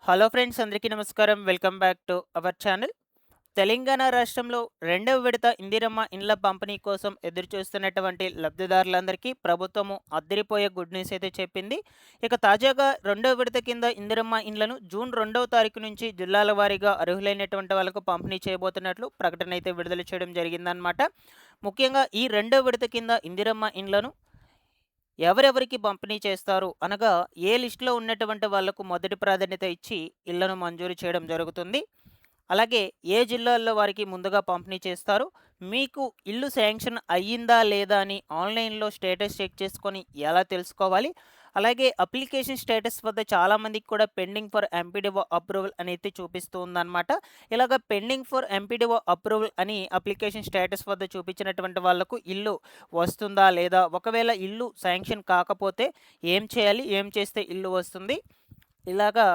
Hello friends, అందరికీ నమస్కారం. Welcome back to our channel. Telangana రాష్ట్రంలో రెండవ విడత ఇందిరమ్మ ఇండ్ల పంపిణీ కోసం ఎదురు చూస్తున్నటువంటి లబ్ధిదారులందరికీ ప్రభుత్వము అద్దరిపోయే గుడ్ న్యూస్ అయితే చెప్పింది. ఇక తాజాగా రెండవ విడత కింద ఇందిరమ్మ ఇండ్లను జూన్ 2వ తారీఖు నుంచి జిల్లాల వారీగా అర్హులైనటువంటి వాళ్ళకు పంపిణీ చేయబోతున్నట్లు ప్రకటన అయితే విడుదల చేయడం జరిగిందనమాట. ముఖ్యంగా ఈ రెండవ విడత కింద ఇందిరమ్మ ఇండ్లను ఎవరెవరికి పంపిణీ చేస్తారు అనగా ఏ లిస్టులో ఉన్నటువంటి వాళ్లకు మొదటి ప్రాధాన్యత ఇచ్చి ఇళ్లను మంజూరు చేయడం జరుగుతుంది. అలాగే ఏ జిల్లాల్లో వారికి ముందుగా పంపిణీ చేస్తారు, మీకు ఇల్లు శాంక్షన్ అయ్యిందా లేదా అని ఆన్లైన్లో స్టేటస్ చెక్ చేసుకొని ఎలా తెలుసుకోవాలి, అలాగే అప్లికేషన్ స్టేటస్ వద్ద చాలామందికి కూడా పెండింగ్ ఫర్ ఎంపీడీఓ అప్రూవల్ అనేది చూపిస్తూ ఉందన్నమాట. ఇలాగ పెండింగ్ ఫర్ ఎంపీడీఓ అప్రూవల్ అని అప్లికేషన్ స్టేటస్ వద్ద చూపించినటువంటి వాళ్లకు ఇల్లు వస్తుందా లేదా, ఒకవేళ ఇల్లు శాంక్షన్ కాకపోతే ఏం చేయాలి, ఏం చేస్తే ఇల్లు వస్తుంది, ఇలాగా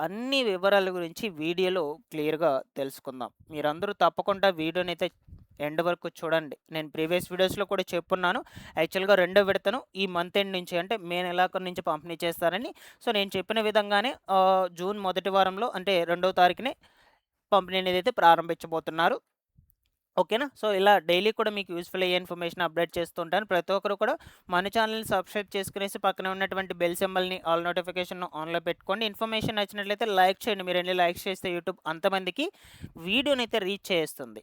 అన్ని వివరాల గురించి వీడియోలో క్లియర్గా తెలుసుకుందాం. మీరందరూ తప్పకుండా వీడియోని అయితే ఎండ్ వరకు చూడండి. నేను ప్రీవియస్ వీడియోస్లో కూడా చెప్పున్నాను, యాక్చువల్గా రెండో విడతను ఈ మంత్ ఎండ్ నుంచి అంటే మే నెలాఖరు నుంచి పంపిణీ చేస్తారని. సో నేను చెప్పిన విధంగానే జూన్ మొదటి వారంలో అంటే 2వ తారీఖునే పంపిణీ అనేది అయితే ప్రారంభించబోతున్నారు. ఓకేనా. సో ఇలా డైలీ కూడా మీకు యూస్ఫుల్ అయ్యే ఇన్ఫర్మేషన్ అప్డేట్ చేస్తుంటాను. ప్రతి ఒక్కరు కూడా మన ఛానల్ని సబ్స్క్రైబ్ చేసుకునేసి పక్కన ఉన్నటువంటి బెల్ సింబల్ని ఆల్ నోటిఫికేషన్ ఆన్లో పెట్టుకోండి. ఇన్ఫర్మేషన్ నచ్చినట్లయితే లైక్ చేయండి. మీరు ఎన్ని లైక్స్ చేస్తే యూట్యూబ్ అంతమందికి వీడియోని అయితే రీచ్ చేస్తుంది.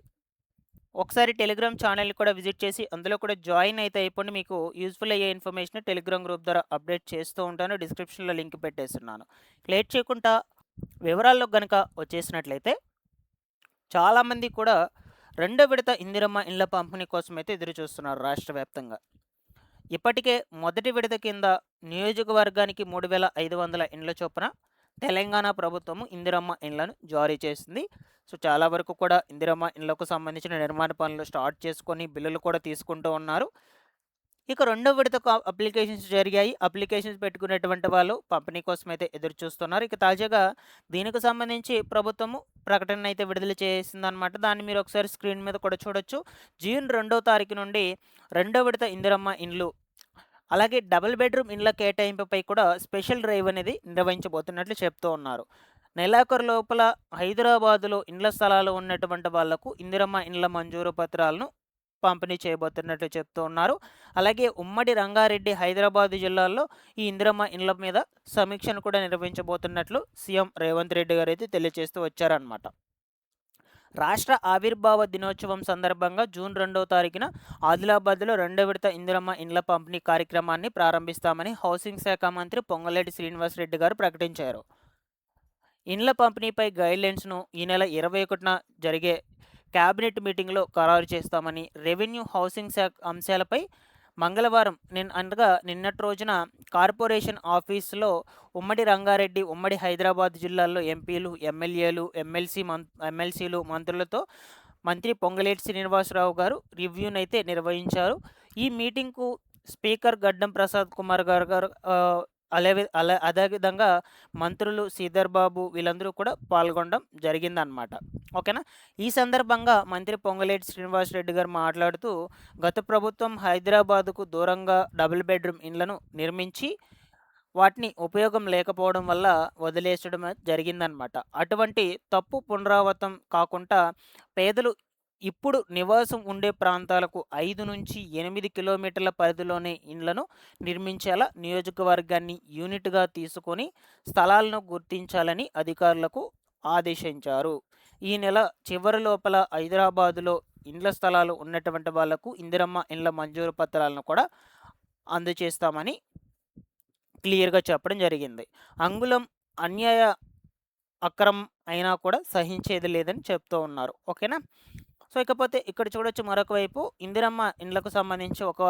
ఒకసారి టెలిగ్రామ్ ఛానల్ని కూడా విజిట్ చేసి అందులో కూడా జాయిన్ అయితే అయిపోండి. మీకు యూస్ఫుల్ అయ్యే ఇన్ఫర్మేషన్ టెలిగ్రామ్ గ్రూప్ ద్వారా అప్డేట్ చేస్తూ ఉంటాను. డిస్క్రిప్షన్లో లింక్ పెట్టేస్తున్నాను. లేట్ చేయకుండా వివరాల్లో కనుక వచ్చేసినట్లయితే చాలామంది కూడా రెండో విడత ఇందిరమ్మ ఇండ్ల పంపిణీ కోసం అయితే ఎదురు చూస్తున్నారు రాష్ట్ర వ్యాప్తంగా. ఇప్పటికే మొదటి విడత కింద నియోజకవర్గానికి 3,500 ఇండ్ల చొప్పున తెలంగాణ ప్రభుత్వము ఇందిరమ్మ ఇండ్లను జారీ చేసింది. సో చాలా వరకు కూడా ఇందిరమ్మ ఇండ్లకు సంబంధించిన నిర్మాణ పనులు స్టార్ట్ చేసుకొని బిల్లులు కూడా తీసుకుంటూ ఉన్నారు. ఇక రెండో విడత అప్లికేషన్స్ జరిగాయి. అప్లికేషన్స్ పెట్టుకునేటువంటి వాళ్ళు పంపిణీ కోసం అయితే ఎదురు చూస్తున్నారు. ఇక తాజాగా దీనికి సంబంధించి ప్రభుత్వము ప్రకటన అయితే విడుదల చేసిందనమాట. దాన్ని మీరు ఒకసారి స్క్రీన్ మీద కూడా చూడొచ్చు. జూన్ 2వ తారీఖు నుండి రెండో విడత ఇందిరమ్మ ఇండ్లు అలాగే డబుల్ బెడ్రూమ్ ఇండ్ల కేటాయింపుపై కూడా స్పెషల్ డ్రైవ్ అనేది నిర్వహించబోతున్నట్లు చెప్తూ ఉన్నారు. నెలాఖరు లోపల హైదరాబాదులో ఇండ్ల స్థలాలు ఉన్నటువంటి వాళ్లకు ఇందిరమ్మ ఇండ్ల మంజూరు పత్రాలను పంపిణీ చేయబోతున్నట్లు చెప్తూ ఉన్నారు. అలాగే ఉమ్మడి రంగారెడ్డి, హైదరాబాద్ జిల్లాల్లో ఈ ఇందిరమ్మ ఇండ్ల మీద సమీక్షను కూడా నిర్వహించబోతున్నట్లు సీఎం రేవంత్ రెడ్డి గారు అయితే తెలియజేస్తూ వచ్చారన్నమాట. రాష్ట్ర ఆవిర్భావ దినోత్సవం సందర్భంగా జూన్ 2వ తారీఖున ఆదిలాబాద్లో రెండో విడత ఇందిరమ్మ ఇండ్ల పంపిణీ కార్యక్రమాన్ని ప్రారంభిస్తామని హౌసింగ్ శాఖ మంత్రి పొంగులేటి శ్రీనివాసరెడ్డి గారు ప్రకటించారు. ఇండ్ల పంపిణీపై గైడ్లైన్స్ను ఈ నెల 21న జరిగే కేబినెట్ మీటింగ్లో ఖరారు చేస్తామని, రెవెన్యూ, హౌసింగ్ శాఖ అంశాలపై మంగళవారం నిన్నటి రోజున కార్పొరేషన్ ఆఫీసులో ఉమ్మడి రంగారెడ్డి, ఉమ్మడి హైదరాబాద్ జిల్లాల్లో ఎంపీలు, ఎమ్మెల్యేలు, ఎమ్మెల్సీలు, మంత్రులతో మంత్రి పొంగులేటి శ్రీనివాసరావు గారు రివ్యూనైతే నిర్వహించారు. ఈ మీటింగ్కు స్పీకర్ గడ్డం ప్రసాద్ కుమార్ గారు అదేవిధంగా మంత్రులు శ్రీధర్ బాబు వీళ్ళందరూ కూడా పాల్గొనడం జరిగిందనమాట. ఓకేనా. ఈ సందర్భంగా మంత్రి పొంగులేటి శ్రీనివాసరెడ్డి గారు మాట్లాడుతూ, గత ప్రభుత్వం హైదరాబాదుకు దూరంగా డబుల్ బెడ్రూమ్ ఇండ్లను నిర్మించి వాటిని ఉపయోగం లేకపోవడం వల్ల వదిలేసడం జరిగిందనమాట. అటువంటి తప్పు పునరావృతం కాకుండా పేదలు ఇప్పుడు నివాసం ఉండే ప్రాంతాలకు 5 నుంచి 8 కిలోమీటర్ల పరిధిలోనే ఇండ్లను నిర్మించేలా నియోజకవర్గాన్ని యూనిట్గా తీసుకొని స్థలాలను గుర్తించాలని అధికారులకు ఆదేశించారు. ఈ నెల చివరి లోపల హైదరాబాదులో ఇండ్ల స్థలాలు ఉన్నటువంటి వాళ్లకు ఇందిరమ్మ ఇండ్ల మంజూరు పత్రాలను కూడా అందజేస్తామని క్లియర్గా చెప్పడం జరిగింది. అంగుళం అన్యాయ అక్రమం అయినా కూడా సహించేది లేదని చెప్తూ ఉన్నారు. ఓకేనా. సో ఇకపోతే ఇక్కడ చూడొచ్చు, మరొక వైపు ఇందిరమ్మ ఇండ్లకు సంబంధించి ఒక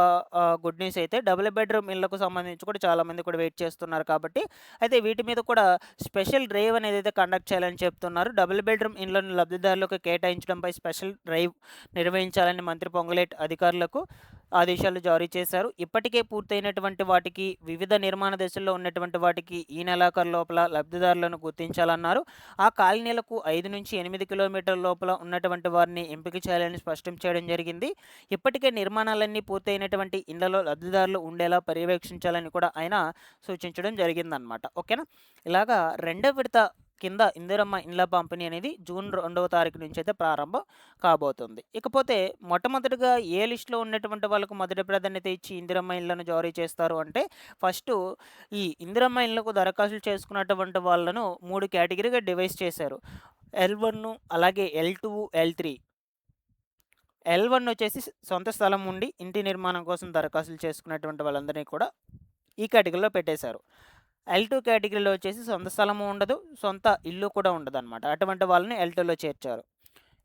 గుడ్ న్యూస్ అయితే డబుల్ బెడ్రూమ్ ఇళ్లకు సంబంధించి కూడా చాలామంది కూడా వెయిట్ చేస్తున్నారు. కాబట్టి అయితే వీటి మీద కూడా స్పెషల్ డ్రైవ్ అనేది అయితే కండక్ట్ చేయాలని చెప్తున్నారు. డబుల్ బెడ్రూమ్ ఇండ్లను లబ్ధిదారులకు కేటాయించడంపై స్పెషల్ డ్రైవ్ నిర్వహించాలని మంత్రి పొంగులేటి అధికారులకు ఆదేశాలు జారీ చేశారు. ఇప్పటికే పూర్తయినటువంటి వాటికి, వివిధ నిర్మాణ దశల్లో ఉన్నటువంటి వాటికి ఈ నెలాఖరు లోపల లబ్ధిదారులను గుర్తించాలన్నారు. ఆ కాలనీలకు 5 నుంచి 8 కిలోమీటర్ల లోపల ఉన్నటువంటి వారిని ఎంపిక చేయాలని స్పష్టం చేయడం జరిగింది. ఇప్పటికే నిర్మాణాలన్నీ పూర్తయినటువంటి ఇళ్లలో లబ్ధిదారులు ఉండేలా పర్యవేక్షించాలని కూడా ఆయన సూచించడం జరిగిందనమాట. ఓకేనా. ఇలాగా రెండో విడత కింద ఇందిరమ్మ ఇండ్ల పంపిణీ అనేది జూన్ 2వ తారీఖు నుంచి అయితే ప్రారంభం కాబోతుంది. ఇకపోతే మొట్టమొదటిగా ఏ లిస్ట్‌లో ఉన్నటువంటి వాళ్ళకు మొదటి ప్రాధాన్యత ఇచ్చి ఇందిరమ్మ ఇళ్లను జారీ చేస్తారు అంటే, ఫస్టు ఈ ఇందిరమ్మ ఇళ్లకు దరఖాస్తులు చేసుకున్నటువంటి వాళ్ళను 3 కేటగిరీగా డివైడ్ చేశారు. L1 అలాగే L2, L3. L1 వచ్చేసి సొంత స్థలం ఉండి ఇంటి నిర్మాణం కోసం దరఖాస్తులు చేసుకున్నటువంటి వాళ్ళందరినీ కూడా ఈ కేటగిరీలో పెట్టేశారు. L2 కేటగిరీలో వచ్చేసి సొంత స్థలము ఉండదు, సొంత ఇల్లు కూడా ఉండదనమాట. అటువంటి వాళ్ళని L2లో చేర్చారు.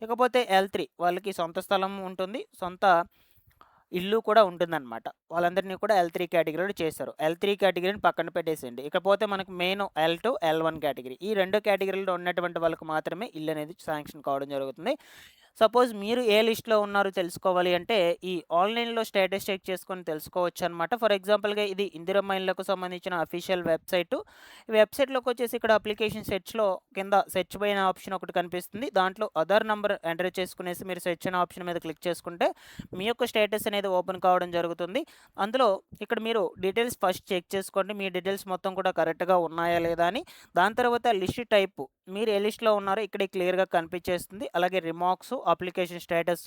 ఇకపోతే L3 వాళ్ళకి సొంత స్థలం ఉంటుంది, సొంత ఇల్లు కూడా ఉంటుందన్నమాట. వాళ్ళందరినీ కూడా L3 కేటగిరీలో చేశారు. L3 కేటగిరీని పక్కన పెట్టేసేయండి. ఇకపోతే మనకు మెయిన్ L2, L1 కేటగిరీ. ఈ 2 కేటగిరీలో ఉన్నటువంటి వాళ్ళకి మాత్రమే ఇల్లు అనేది శాంక్షన్ కావడం జరుగుతుంది. సపోజ్ మీరు ఏ లిస్ట్‌లో ఉన్నారో తెలుసుకోవాలి అంటే, ఈ ఆన్‌లైన్‌లో స్టేటస్ చెక్ చేసుకొని తెలుసుకోవచ్చనమాట. ఫర్ ఎగ్జాంపుల్‌గా ఇది ఇందిరమ్మ ఇళ్ళకు సంబంధించిన అఫీషియల్ వెబ్‌సైటు. ఈ వెబ్‌సైట్‌లోకి వచ్చేసి ఇక్కడ అప్లికేషన్ సెర్చ్‌లో కింద సెర్చ్ పైన ఆప్షన్ ఒకటి కనిపిస్తుంది. దాంట్లో ఆధార్ నంబర్ ఎంటర్ చేసుకునేసి మీరు సెర్చ్ అనే ఆప్షన్ మీద క్లిక్ చేసుకుంటే మీ యొక్క స్టేటస్ అనేది ఓపెన్ కావడం జరుగుతుంది. అందులో ఇక్కడ మీరు డీటెయిల్స్ ఫస్ట్ చెక్ చేసుకోండి. మీ డీటెయిల్స్ మొత్తం కూడా కరెక్ట్‌గా ఉన్నాయా లేదా అని. దాని తర్వాత లిస్ట్ టైపు మీరు ఏ లిస్ట్‌లో ఉన్నారో ఇక్కడే క్లియర్‌గా కనిపించేస్తుంది. అలాగే రిమార్క్స్, అప్లికేషన్ స్టేటస్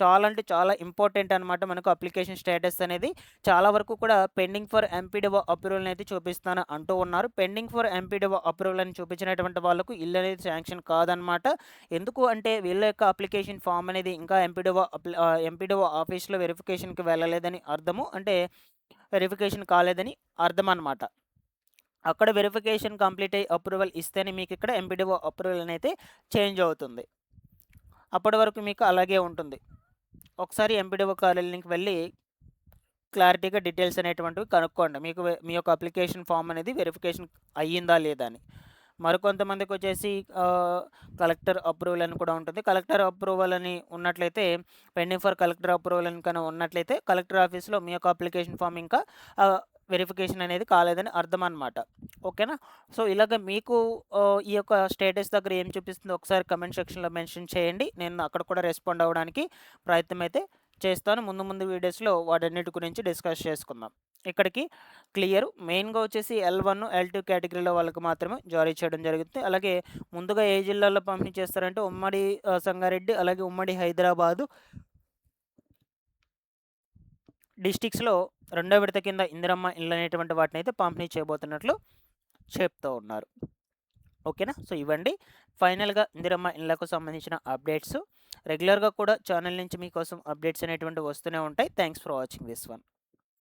చాలా అంటే చాలా ఇంపార్టెంట్ అనమాట. మనకు అప్లికేషన్ స్టేటస్ అనేది చాలా వరకు కూడా పెండింగ్ ఫర్ ఎంపీడీఓ అప్రూవల్ అయితే చూపిస్తాను అంటూ ఉన్నారు. పెండింగ్ ఫర్ ఎంపీడీఓ అప్రూవల్ అని చూపించినటువంటి వాళ్ళకు ఇల్లు అనేది శాంక్షన్ కాదనమాట. ఎందుకు అంటే వీళ్ళ యొక్క అప్లికేషన్ ఫామ్ అనేది ఇంకా ఎంపీడీఓ ఆఫీస్‌లో వెరిఫికేషన్‌కి వెళ్ళలేదని అర్థము. అంటే వెరిఫికేషన్ కాలేదని అర్థం అనమాట. అక్కడ వెరిఫికేషన్ కంప్లీట్ అయ్యి అప్రూవల్ ఇస్తేనే మీకు ఇక్కడ ఎంపీడీఓ అప్రూవల్ అనేది చేంజ్ అవుతుంది. అప్పటి వరకు మీకు అలాగే ఉంటుంది. ఒకసారి ఎంపీడీఓ కార్యాలయానికి వెళ్ళి క్లారిటీగా డీటెయిల్స్ అనేటువంటివి కనుక్కోండి. మీ యొక్క అప్లికేషన్ ఫామ్ అనేది వెరిఫికేషన్ అయ్యిందా లేదా అని. మరికొంతమందికి వచ్చేసి కలెక్టర్ అప్రూవల్ అని కూడా ఉంటుంది. కలెక్టర్ అప్రూవల్ అని ఉన్నట్లయితే పెండింగ్ ఫర్ కలెక్టర్ అప్రూవల్ అని కనుక ఉన్నట్లయితే కలెక్టర్ ఆఫీస్‌లో మీ యొక్క అప్లికేషన్ ఫామ్ ఇంకా వెరిఫికేషన్ అనేది కాలేదని అర్థం అనమాట. ఓకేనా? సో, ఇలాగ మీకు ఈ యొక్క స్టేటస్ దగ్గర ఏం చూపిస్తుందో ఒకసారి కామెంట్ సెక్షన్‌లో మెన్షన్ చేయండి. నేను అక్కడ కూడా రెస్పాండ్ అవ్వడానికి ప్రయత్నం అయితే చేస్తాను. ముందు వీడియోస్‌లో వాటన్నిటి గురించి డిస్కస్ చేసుకుందాం. ఇక్కడికి క్లియర్. మెయిన్‌గా వచ్చేసి L1, L2 కేటగిరీలో వాళ్ళకి మాత్రమే జారీ చేయడం జరుగుతుంది. అలాగే ముందుగా ఏ జిల్లాలో పంపిణీ చేస్తారంటే ఉమ్మడి సంగారెడ్డి, అలాగే ఉమ్మడి హైదరాబాదు డిస్ట్రిక్ట్స్‌లో రెండో విడత కింద ఇందిరమ్మ ఇళ్ళు అనేటువంటి వాటినైతే పంపిణీ చేయబోతున్నట్లు చెప్తూ ఉన్నారు. ఓకేనా? సో, ఇవండి ఫైనల్‌గా ఇందిరమ్మ ఇళ్ళకు సంబంధించిన అప్డేట్స్. రెగ్యులర్‌గా కూడా ఛానల్ నుంచి మీకోసం అప్డేట్స్ అనేటువంటివి వస్తూనే ఉంటాయి. Thanks for watching this one.